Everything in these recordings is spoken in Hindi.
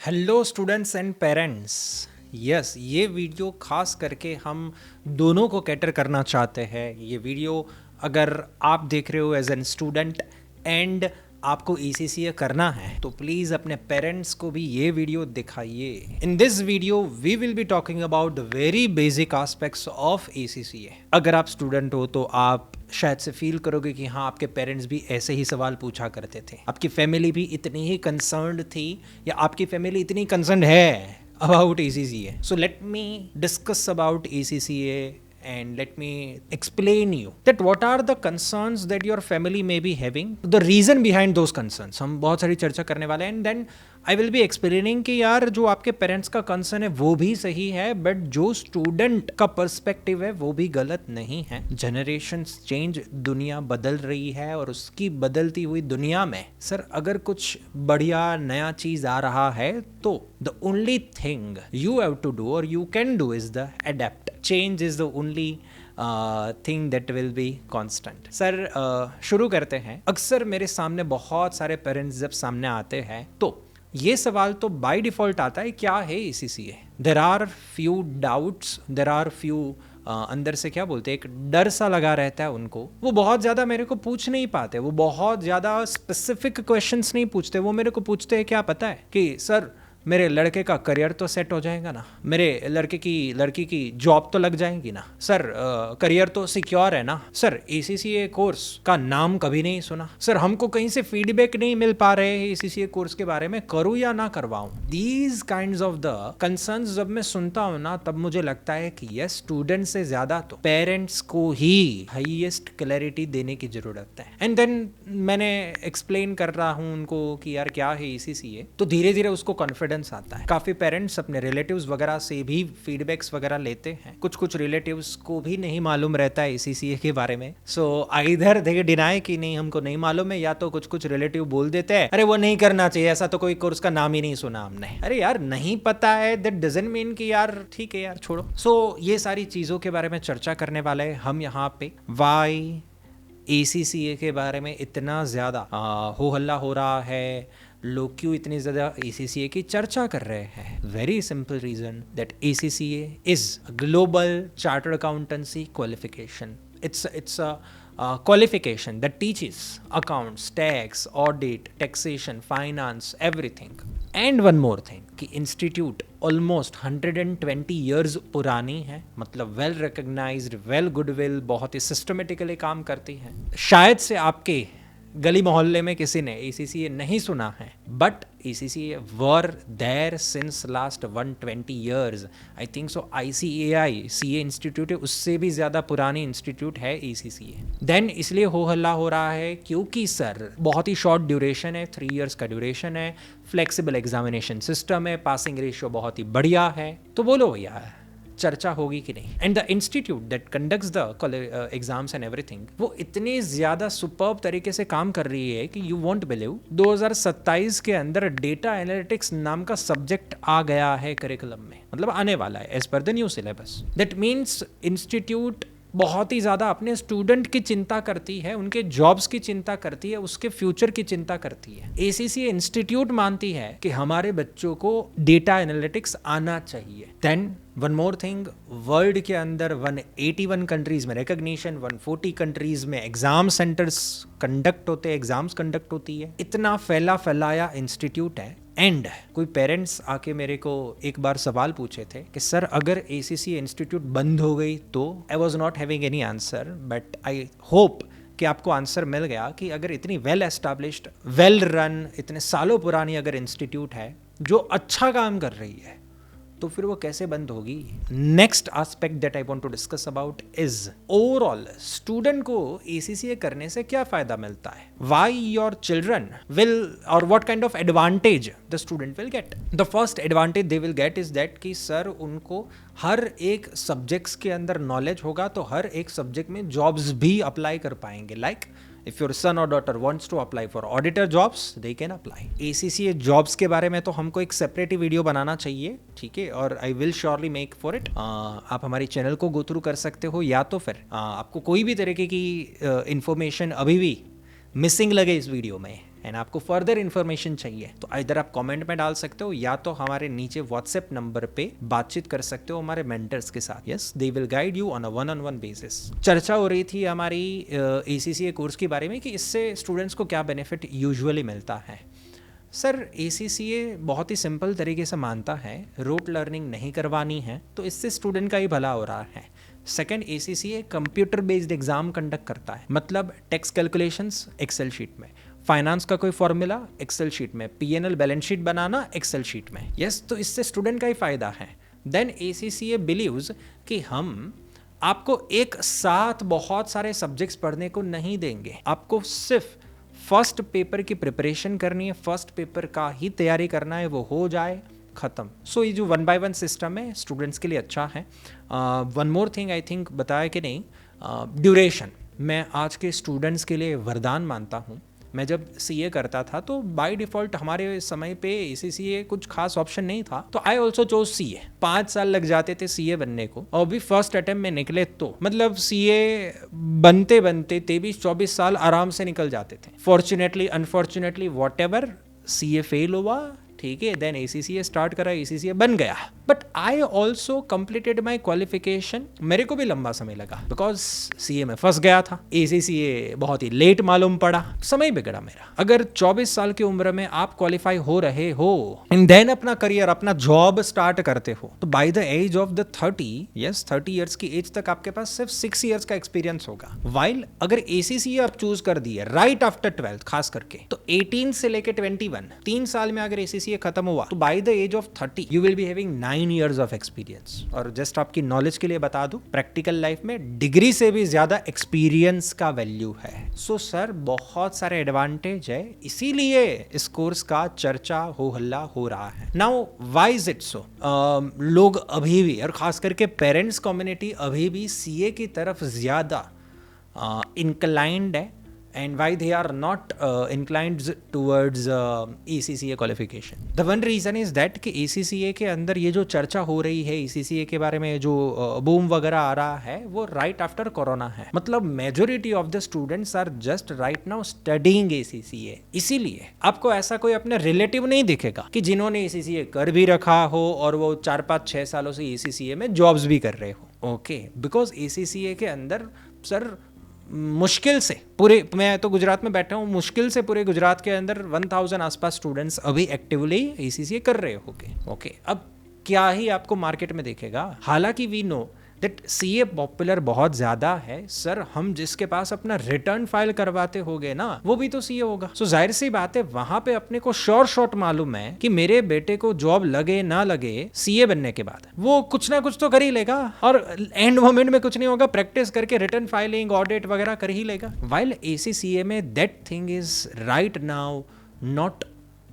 Hello students and parents. Yes, ये वीडियो खास करके हम दोनों को कैटर करना चाहते हैं। ये वीडियो अगर आप देख रहे हो एज एन स्टूडेंट एंड आपको ECCA करना है तो प्लीज़ अपने पेरेंट्स को भी ये वीडियो दिखाइए। In this video we will be talking about the very basic aspects of ECCA। अगर आप स्टूडेंट हो तो आप शायद से फील करोगे कि हाँ, आपके पेरेंट्स भी ऐसे ही सवाल पूछा करते थे, आपकी फैमिली भी इतनी ही कंसर्न्ड थी या आपकी फैमिली इतनी कंसर्न्ड है about ECCA. So let me discuss about ECCA and let me explain you that what are the concerns that your family may be having, the reason behind those concerns. हम बहुत सारी चर्चा करने वाले हैं and then I will be explaining कि यार जो आपके पेरेंट्स का कंसर्न है वो भी सही है बट जो स्टूडेंट का पर्सपेक्टिव है वो भी गलत नहीं है। जनरेशंस चेंज, दुनिया बदल रही है और उसकी बदलती हुई दुनिया में सर अगर कुछ बढ़िया नया चीज आ रहा है तो the only thing you have to do और you can do is the adapt. Change is the only thing that will be constant. Sir शुरू करते हैं। अक्सर मेरे सामने बहुत सारे पेरेंट्स जब सामने आते हैं तो ये सवाल तो बाय डिफॉल्ट आता है, क्या है ECCA? There are few doubts, there are few अंदर से क्या बोलते हैं, एक डर सा लगा रहता है उनको। वो बहुत ज़्यादा मेरे को पूछ नहीं पाते, वो बहुत ज़्यादा स्पेसिफिक क्वेश्चंस नहीं पूछते। वो मेरे को पूछते हैं क्या पता है कि सर मेरे लड़के का करियर तो सेट हो जाएगा ना, मेरे लड़की की जॉब तो लग जाएगी ना, सर करियर तो सिक्योर है ना, सर ECCA कोर्स का नाम कभी नहीं सुना, सर हमको कहीं से फीडबैक नहीं मिल पा रहे हैं ECCA कोर्स के बारे में, करूँ या ना करवाऊँ। These kinds of the concerns जब मैं सुनता हूँ ना तब मुझे लगता है कि यस, स्टूडेंट से ज्यादा तो पेरेंट्स को ही हाईएस्ट क्लैरिटी देने की जरूरत है। एंड देन मैंने एक्सप्लेन कर रहा हूँ उनको कि यार क्या है ECCA, तो धीरे धीरे उसको कॉन्फिडेंस आता है। काफी पेरेंट्स अपने रिलेटिव्स वगैरह से भी फीडबैक्स वगैरह लेते हैं। कुछ रिलेटिव्स को भी नहीं मालूम रहता है ECCA के बारे में। सो आइदर दे डिनाई कि नहीं हमको नहीं मालूम है, या तो कुछ रिलेटिव बोल देते हैं अरे वो नहीं करना चाहिए, ऐसा तो कोई कोर्स का नाम ही नहीं सुना हमने। अरे यार नहीं पता है दैट डजंट मीन कि यार ठीक है यार छोड़ो। सो ये सारी चीजों के बारे में चर्चा करने वाले हैं हम यहाँ पे। वाई ECCA के बारे में इतना ज्यादा हो हल्ला हो रहा है, लोग क्यों इतनी ज़्यादा ECCA की चर्चा कर रहे हैं? Very simple reason that ECCA is global chartered accountancy qualification. It's a qualification that teaches accounts, tax, audit, taxation, finance, everything. And one more thing कि इंस्टीट्यूट ऑलमोस्ट 120 ईयर्स पुरानी है, मतलब वेल रिकग्नाइज्ड, वेल गुडविल, बहुत ही सिस्टमेटिकली काम करती है। शायद से आपके गली मोहल्ले में किसी ने ECCA नहीं सुना है but ECCA were there since last 120 years. I think so ICAI CA institute है, उससे भी ज़्यादा पुरानी इंस्टीट्यूट है ECCA। देन इसलिए हो हल्ला हो रहा है क्योंकि सर बहुत ही शॉर्ट ड्यूरेशन है, 3 इयर्स का ड्यूरेशन है, फ्लेक्सिबल एग्जामिनेशन सिस्टम है, पासिंग रेशियो बहुत ही बढ़िया है। तो बोलो यार चर्चा होगी कि नहीं? And the institute that conducts the exams and everything वो इतनी ज्यादा सुपर्ब तरीके से काम कर रही है कि यू वोंट बिलीव 2027 के अंदर डेटा एनालिटिक्स नाम का सब्जेक्ट आ गया है करिकुलम में, मतलब आने वाला है as per the new syllabus. That means institute बहुत ही ज़्यादा अपने स्टूडेंट की चिंता करती है, उनके जॉब्स की चिंता करती है, उसके फ्यूचर की चिंता करती है। ECCA इंस्टीट्यूट मानती है कि हमारे बच्चों को डेटा एनालिटिक्स आना चाहिए। Then one more thing, world के अंदर 181 कंट्रीज में रिकग्निशन, 140 कंट्रीज में एग्जाम सेंटर्स कंडक्ट होते हैं, एग्जाम्स कंडक्ट होती है। इतना फैलाया इंस्टीट्यूट है। एंड कोई पेरेंट्स आके मेरे को एक बार सवाल पूछे थे कि सर अगर ECCA इंस्टीट्यूट बंद हो गई तो? I was not having any answer but I hope कि आपको आंसर मिल गया कि अगर इतनी वेल एस्टैब्लिश्ड, वेल रन, इतने सालों पुरानी अगर इंस्टीट्यूट है जो अच्छा काम कर रही है तो फिर वो कैसे बंद होगी? Next aspect that I want to discuss about is overall student को ECCA करने से क्या फायदा मिलता है? व्हाई योर चिल्ड्रन विल और what kind of advantage the student will get? The first advantage they will get is that कि सर उनको हर एक सब्जेक्ट्स के अंदर नॉलेज होगा तो हर एक सब्जेक्ट में जॉब्स भी अप्लाई कर पाएंगे। Like if your son or daughter wants to apply for auditor jobs they can apply। ACCA jobs के बारे में तो हमको एक सेपरेट वीडियो बनाना चाहिए, ठीक है, और I will surely make for it. आप हमारी चैनल को गो थ्रू कर सकते हो, या तो फिर आपको कोई भी तरीके की इंफॉर्मेशन अभी भी मिसिंग लगे इस वीडियो में एंड आपको फर्दर इन्फॉर्मेशन चाहिए तो इधर आप कमेंट में डाल सकते हो या तो हमारे नीचे व्हाट्सएप नंबर पे बातचीत कर सकते हो हमारे मेंटर्स के साथ. Yes, they will guide you on a one on one basis. चर्चा हो रही थी हमारी ACCA कोर्स के बारे में कि इससे स्टूडेंट्स को क्या बेनिफिट यूजुअली मिलता है. सर, ACCA बहुत ही सिंपल तरीके से मानता है रोट लर्निंग नहीं करवानी है तो इससे स्टूडेंट का ही भला हो रहा है. Second, ACCA computer based exam conduct करता है, मतलब टैक्स कैलकुलेशंस एक्सेल शीट में, फाइनेंस का कोई फॉर्मूला एक्सेल शीट में, P&L बैलेंस शीट बनाना एक्सेल शीट में. यस, तो इससे स्टूडेंट का ही फायदा है. देन ACCA बिलीव्स कि हम आपको एक साथ बहुत सारे सब्जेक्ट्स पढ़ने को नहीं देंगे, आपको सिर्फ फर्स्ट पेपर की प्रिपरेशन करनी है, फर्स्ट पेपर का ही तैयारी करना है, वो हो जाए ख़त्म. सो ये जो 1 by 1 सिस्टम है स्टूडेंट्स के लिए अच्छा है. One more thing I think बताया कि नहीं, ड्यूरेशन मैं आज के स्टूडेंट्स के लिए वरदान मानता हूँ. मैं जब CA करता था तो बाय डिफ़ॉल्ट हमारे समय पे ACCA कुछ खास ऑप्शन नहीं था, तो आई ऑल्सो चोज CA. 5 साल लग जाते थे CA बनने को और भी फर्स्ट अटेम्प्ट में निकले तो मतलब CA बनते बनते 23-24 साल आराम से निकल जाते थे. Fortunately unfortunately what ever, CA fail हुआ, ठीक है, देन ACCA स्टार्ट करा, ACCA बन गया. But I also completed my qualification. मेरे को भी लंबा समय लगा बिकॉज CA में फंस गया था. ACCA बहुत ही लेट मालूम पड़ा, समय बिगड़ा मेरा. अगर 24 साल की उम्र में आप क्वालिफाई हो रहे हो एंड देन अपना करियर, अपना जॉब स्टार्ट करते हो तो by the age of the 30 years की एज तक आपके पास सिर्फ 6 ईयर्स का एक्सपीरियंस होगा. वाइल अगर ACCA आप चूज कर दिए राइट आफ्टर 12th खास करके तो 18 से लेके 21 3 साल में अगर ACCA खत्म हुआ तो by the age of 30 you will be having 9 years of experience. और जस्ट आपकी नॉलेज के लिए बता दूं, प्रैक्टिकल लाइफ में डिग्री से भी ज्यादा एक्सपीरियंस का वैल्यू है. सो सर, बहुत सारे एडवांटेज है, इसीलिए इस कोर्स का चर्चा हो हल्ला हो रहा है. Now why is it so? लोग अभी भी और खास करके पेरेंट्स कम्युनिटी अभी भी CA की तरफ ज्यादा inclined है. And why they are not inclined towards ACCA qualification? The one reason is that कि ACCA के अंदर ये जो चर्चा हो रही है ACCA के बारे में, जो बूम वगैरह आ रहा है, वो राइट आफ्टर कोरोना है. मतलब majority of the students are just right now studying ACCA. इसीलिए आपको ऐसा कोई अपना रिलेटिव नहीं दिखेगा कि जिन्होंने ACCA कर भी रखा हो और वो 4-5-6 सालों से ACCA में जॉब्स भी कर रहे हो. ओके, बिकॉज ACCA के अंदर सर मुश्किल से पूरे, मैं तो गुजरात में बैठा हूँ, मुश्किल से पूरे गुजरात के अंदर 1000 आसपास स्टूडेंट्स अभी एक्टिवली ACCA कर रहे होंगे. ओके, अब क्या ही आपको मार्केट में देखेगा. हालांकि we know that CA popular बहुत ज़्यादा है. सर, हम जिसके पास अपना रिटर्न फाइल करवाते होगे ना, वो भी तो CA होगा. सो जाहिर सी बात है, वहां पे अपने को शॉर्ट मालूम है कि मेरे बेटे को जॉब लगे ना लगे CA बनने के बाद वो कुछ ना कुछ तो कर ही लेगा और एंड मोमेंट में कुछ नहीं होगा, प्रैक्टिस करके रिटर्न फाइलिंग ऑडिट वगैरह कर ही लेगा. वाइल ACCA में that thing is right now not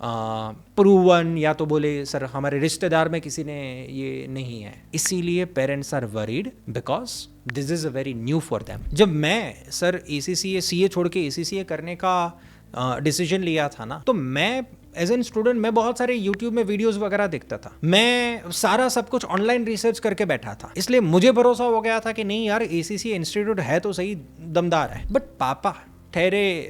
proven, या तो बोले सर हमारे रिश्तेदार में किसी ने ये नहीं है. इसीलिए parents are worried because this is a very new for them. जब मैं सर ACCA CA छोड़ के ACCA करने का डिसीजन लिया था ना, तो मैं एज एन स्टूडेंट मैं बहुत सारे यूट्यूब में वीडियोस वगैरह देखता था. मैं सारा सब कुछ ऑनलाइन रिसर्च करके बैठा था, इसलिए मुझे भरोसा हो गया था कि नहीं यार ACCA इंस्टीट्यूट है तो सही, दमदार है. बट पापा ठहरे,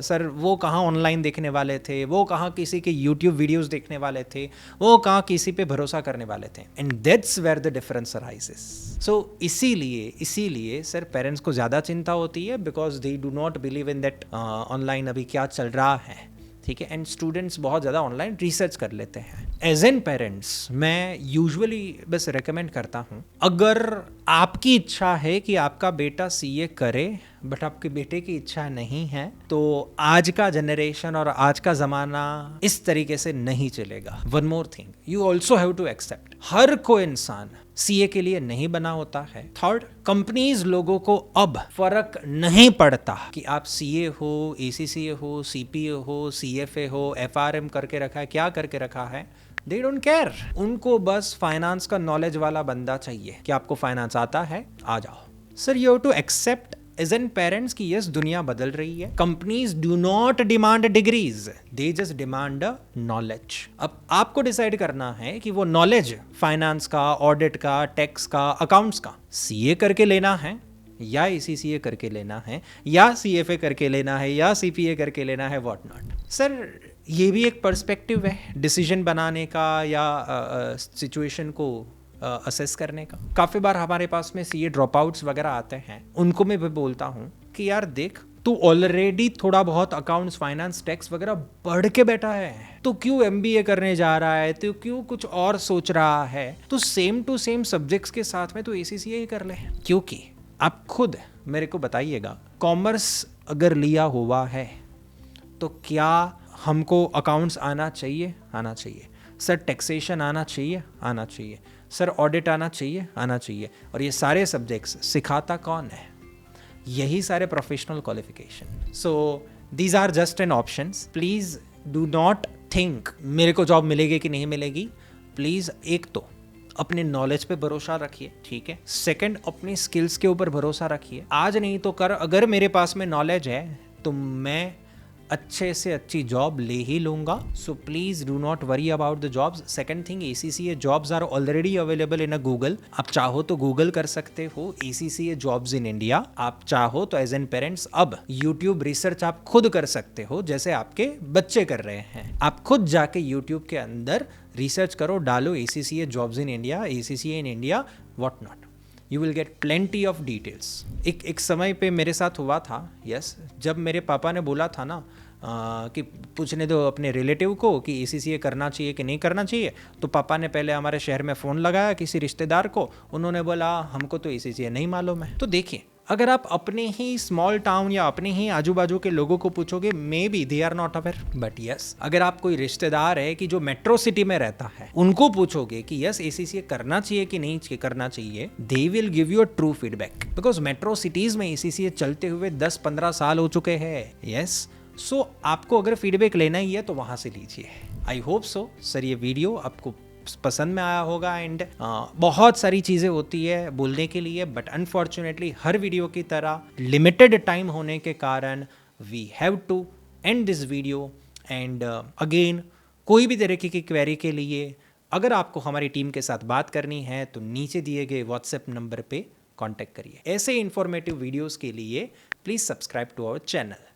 सर वो कहाँ ऑनलाइन देखने वाले थे, वो कहाँ किसी के यूट्यूब वीडियोस देखने वाले थे, वो कहाँ किसी पे भरोसा करने वाले थे. And that's where the difference arises. So इसीलिए सर पेरेंट्स को ज़्यादा चिंता होती है because they do not believe in that online अभी क्या चल रहा है. ठीक है, एंड स्टूडेंट्स बहुत ज़्यादा ऑनलाइन रिसर्च कर लेते हैं. एज एन पेरेंट्स मैं यूजुअली बस रेकमेंड करता हूँ, अगर आपकी इच्छा है कि आपका बेटा CA करे बट आपके बेटे की इच्छा नहीं है, तो आज का जनरेशन और आज का ज़माना इस तरीके से नहीं चलेगा. One more thing, you also have to accept, हर कोई इंसान CA के लिए नहीं बना होता है. थर्ड, कंपनीज लोगों को अब फर्क नहीं पड़ता कि आप CA हो, ACCA हो, CPA हो, CFA हो, FRM करके रखा है, क्या करके रखा है, दे डोंट केयर. उनको बस फाइनेंस का नॉलेज वाला बंदा चाहिए कि आपको फाइनेंस आता है, आ जाओ. Sir, you have to accept as an parents की यस दुनिया बदल रही है. Companies do not demand degrees, they just demand knowledge. अब आपको डिसाइड करना है कि वो नॉलेज फाइनेंस का, ऑडिट का, टैक्स का, अकाउंट्स का CA करके लेना है या ACCA करके लेना है या CFA करके लेना है या CPA करके लेना है, व्हाट नॉट. सर ये भी एक पर्सपेक्टिव है डिसीजन बनाने का या सिचुएशन को असेस करने का। काफ़ी बार हमारे पास में सीए ड्रॉप आउट्स वगैरह आते हैं, उनको मैं भी बोलता हूँ कि यार देख, तू ऑलरेडी थोड़ा बहुत अकाउंट्स, फाइनेंस, टैक्स वगैरह पढ़ के बैठा है, तो क्यों एमबीए करने जा रहा है, तो क्यों कुछ और सोच रहा है, तो सेम टू सेम सब्जेक्ट्स के साथ में तो एसीसीए ही कर ले। क्योंकि आप खुद मेरे को बताइएगा, कॉमर्स अगर लिया हुआ है तो क्या हमको अकाउंट्स आना चाहिए? आना चाहिए। सर टैक्सेशन आना चाहिए? आना चाहिए। सर ऑडिट आना चाहिए? आना चाहिए। और ये सारे सब्जेक्ट्स सिखाता कौन है? यही सारे professional qualification. So these are just an options. Please do not think मेरे को जॉब मिलेगी कि नहीं मिलेगी। प्लीज़ एक तो अपने नॉलेज पे भरोसा रखिए, ठीक है। सेकंड, अपनी स्किल्स के ऊपर भरोसा रखिए। आज नहीं तो कर, अगर मेरे पास में नॉलेज है तो मैं अच्छे से अच्छी जॉब ले ही लूंगा। So please do not worry about the jobs. Second thing, ACCA jobs are already available in a Google. आप चाहो तो गूगल कर सकते हो एसीसीए जॉब्स इन इंडिया। आप चाहो तो एज एन पेरेंट्स अब यूट्यूब रिसर्च आप खुद कर सकते हो, जैसे आपके बच्चे कर रहे हैं। आप खुद जाके यूट्यूब के अंदर रिसर्च करो, डालो ACCA jobs in India, ACCA in India, what not, you will get plenty of details. एक समय पे मेरे साथ हुआ था, यस, जब मेरे पापा ने बोला था ना कि पूछने दो अपने रिलेटिव को कि एसीसीए करना चाहिए कि नहीं करना चाहिए, तो पापा ने पहले हमारे शहर में फ़ोन लगाया किसी रिश्तेदार को, उन्होंने बोला हमको तो एसीसीए नहीं मालूम है। तो देखिए, अगर आप अपने ही स्मॉल टाउन या अपने ही आजू बाजू के लोगों को पूछोगे, maybe they are not aware, but yes, अगर आप कोई रिश्तेदार है कि जो मेट्रो सिटी में रहता है, उनको पूछोगे कि यस एसीसीए करना चाहिए कि नहीं करना चाहिए, they will give you a true feedback, because metro cities में एसीसीए चलते हुए 10-15 साल हो चुके हैं। यस, सो आपको अगर फीडबैक लेना ही है तो वहां से लीजिए। आई होप सो सर ये वीडियो आपको पसंद में आया होगा। एंड बहुत सारी चीज़ें होती है बोलने के लिए, बट अनफॉर्चुनेटली हर वीडियो की तरह लिमिटेड टाइम होने के कारण we have to end this video. And again, कोई भी तरीके की क्वेरी के लिए अगर आपको हमारी टीम के साथ बात करनी है तो नीचे दिए गए व्हाट्सएप नंबर पे कांटेक्ट करिए। ऐसे इंफॉर्मेटिव वीडियोस के लिए please subscribe to our channel.